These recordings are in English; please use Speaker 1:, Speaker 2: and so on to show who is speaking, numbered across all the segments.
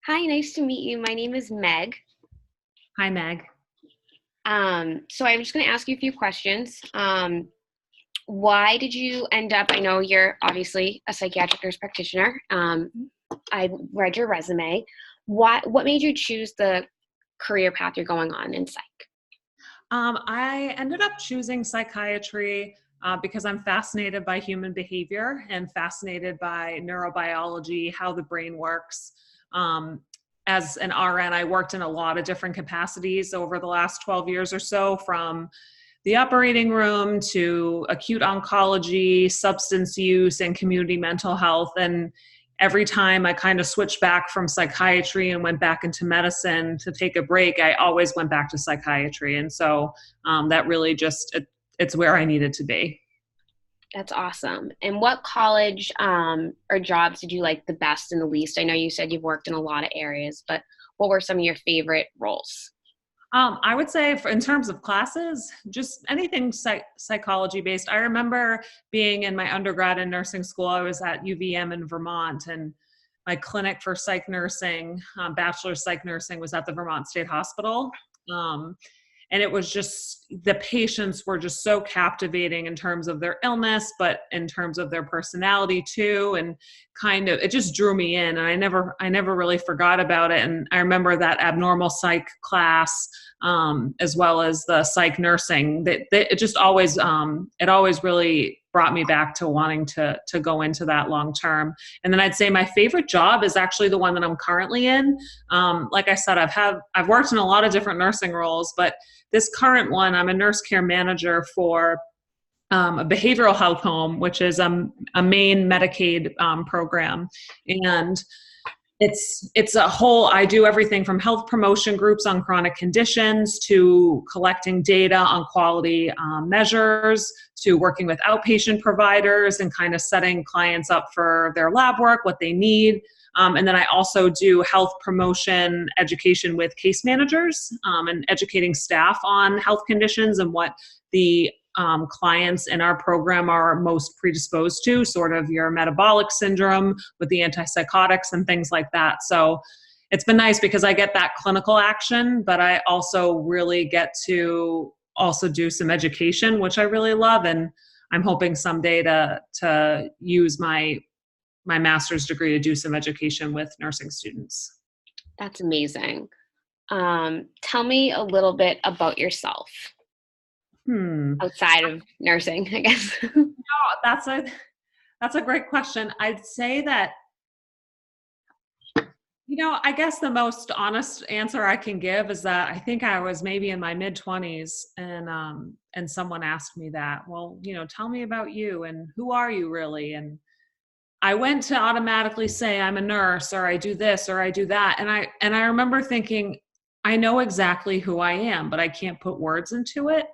Speaker 1: Hi, nice to meet you. My name is Meg.
Speaker 2: Hi, Meg.
Speaker 1: So I'm just going to ask you a few questions. Why did you end up? I know you're obviously a psychiatric nurse practitioner. I read your resume. What made you choose the career path you're going on in psych?
Speaker 2: I ended up choosing psychiatry because I'm fascinated by human behavior and fascinated by neurobiology, how the brain works. Um, as an RN, I worked in a lot of different capacities over the last 12 years or so, from the operating room to acute oncology, substance use, and community mental health. And every time I kind of switched back from psychiatry and went back into medicine to take a break, I always went back to psychiatry. And so that really it's where I needed to be.
Speaker 1: That's awesome. And what college or jobs did you like the best and the least? I know you said you've worked in a lot of areas, but what were some of your favorite roles?
Speaker 2: I would say in terms of classes, just anything psychology based. I remember being in my undergrad in nursing school. I was at UVM in Vermont, and my clinic for psych nursing, bachelor's psych nursing, was at the Vermont State Hospital. Um, and it was just, the patients were just so captivating in terms of their illness, but in terms of their personality too. And kind of, it just drew me in, and I never really forgot about it. And I remember that abnormal psych class, as well as the psych nursing, that it just always, it always really brought me back to wanting to go into that long term. And then I'd say my favorite job is actually the one that I'm currently in. Like I said, I've worked in a lot of different nursing roles, but this current one, I'm a nurse care manager for a behavioral health home, which is a Maine Medicaid program. And it's a whole, I do everything from health promotion groups on chronic conditions to collecting data on quality measures to working with outpatient providers and kind of setting clients up for their lab work, what they need. And then I also do health promotion education with case managers, and educating staff on health conditions and what the clients in our program are most predisposed to, sort of your metabolic syndrome with the antipsychotics and things like that. So it's been nice because I get that clinical action, but I also really get to also do some education, which I really love. And I'm hoping someday to use my master's degree to do some education with nursing students.
Speaker 1: That's amazing. Tell me a little bit about yourself
Speaker 2: Hmm.
Speaker 1: outside of nursing, I guess.
Speaker 2: Oh, that's a great question. I'd say that, I guess the most honest answer I can give is that I think I was maybe in my mid 20s, and someone asked me that, well, tell me about you and who are you really? And I went to automatically say I'm a nurse, or I do this or I do that. And I remember thinking, I know exactly who I am, but I can't put words into it.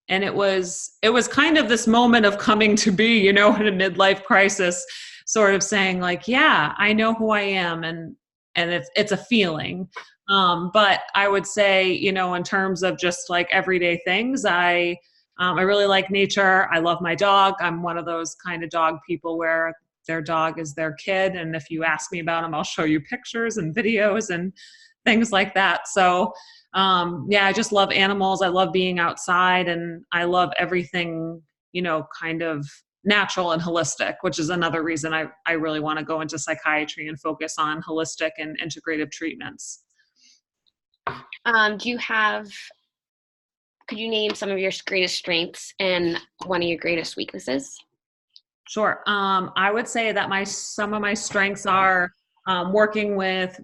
Speaker 2: And it was kind of this moment of coming to be, in a midlife crisis, sort of saying like, yeah, I know who I am, and it's a feeling. But I would say, in terms of just like everyday things, I really like nature. I love my dog. I'm one of those kind of dog people where their dog is their kid, and if you ask me about them, I'll show you pictures and videos and things like that. So yeah, I just love animals. I love being outside, and I love everything, kind of natural and holistic, which is another reason I really want to go into psychiatry and focus on holistic and integrative treatments.
Speaker 1: Do you have, could you name some of your greatest strengths and one of your greatest weaknesses?
Speaker 2: Sure. I would say that some of my strengths are working with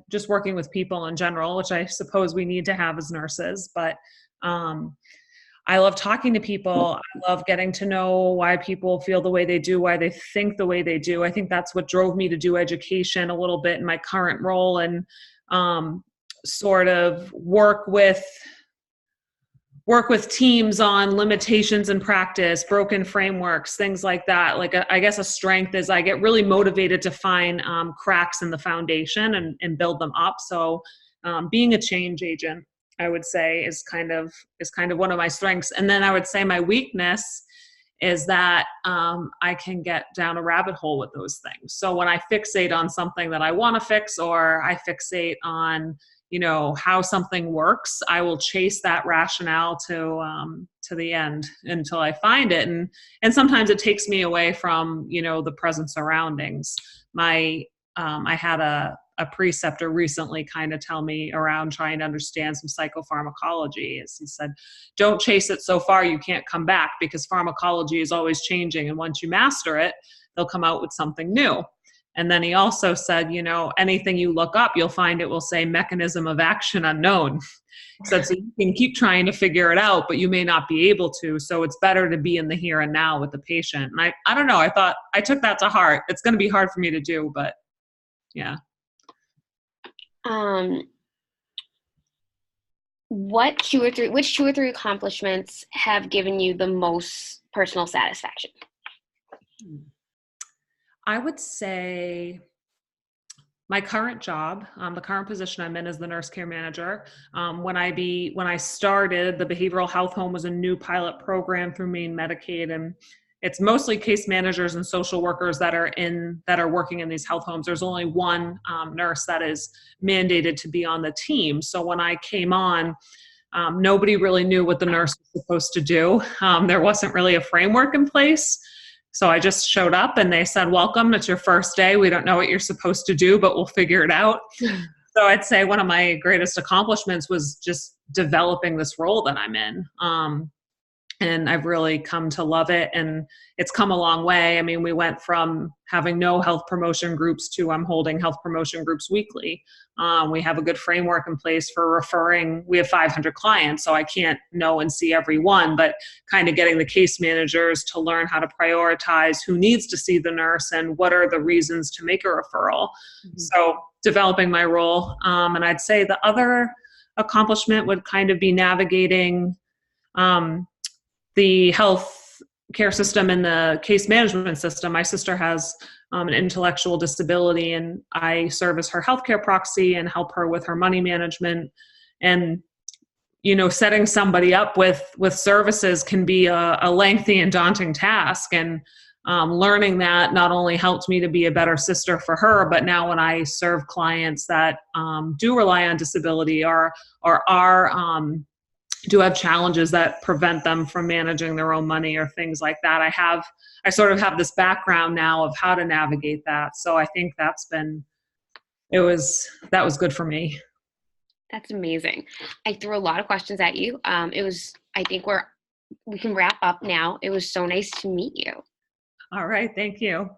Speaker 2: people in general, which I suppose we need to have as nurses. But I love talking to people. I love getting to know why people feel the way they do, why they think the way they do. I think that's what drove me to do education a little bit in my current role, and sort of work with teams on limitations in practice, broken frameworks, things like that. Like, I guess a strength is I get really motivated to find cracks in the foundation and build them up. So being a change agent, I would say, is kind of one of my strengths. And then I would say my weakness is that I can get down a rabbit hole with those things. So when I fixate on something that I want to fix, or I fixate on, you know, how something works, I will chase that rationale to the end until I find it. And sometimes it takes me away from, you know, the present surroundings. I had a preceptor recently kind of tell me around trying to understand some psychopharmacology. As he said, don't chase it so far you can't come back, because pharmacology is always changing. And once you master it, they'll come out with something new. And then he also said, you know, anything you look up, you'll find it will say mechanism of action unknown. He said, so you can keep trying to figure it out, but you may not be able to. So it's better to be in the here and now with the patient. And I don't know, I thought I took that to heart. It's going to be hard for me to do, but yeah.
Speaker 1: Which 2 or 3 accomplishments have given you the most personal satisfaction?
Speaker 2: I would say my current job, the current position I'm in as the nurse care manager. When I started, the behavioral health home was a new pilot program through Maine Medicaid, and it's mostly case managers and social workers that are working in these health homes. There's only one nurse that is mandated to be on the team. So when I came on, nobody really knew what the nurse was supposed to do. There wasn't really a framework in place. So I just showed up and they said, welcome, it's your first day. We don't know what you're supposed to do, but we'll figure it out. So I'd say one of my greatest accomplishments was just developing this role that I'm in. And I've really come to love it. And it's come a long way. I mean, we went from having no health promotion groups to I'm holding health promotion groups weekly. We have a good framework in place for referring. We have 500 clients, so I can't know and see every one, but kind of getting the case managers to learn how to prioritize who needs to see the nurse and what are the reasons to make a referral. Mm-hmm. So developing my role. And I'd say the other accomplishment would kind of be navigating the health care system and the case management system. My sister has an intellectual disability, and I serve as her healthcare proxy and help her with her money management. And, you know, setting somebody up with services can be a lengthy and daunting task. And learning that not only helped me to be a better sister for her, but now when I serve clients that do rely on disability or do have challenges that prevent them from managing their own money or things like that, I sort of have this background now of how to navigate that. So I think that was good for me.
Speaker 1: That's amazing. I threw a lot of questions at you. I think we can wrap up now. It was so nice to meet you.
Speaker 2: All right. Thank you.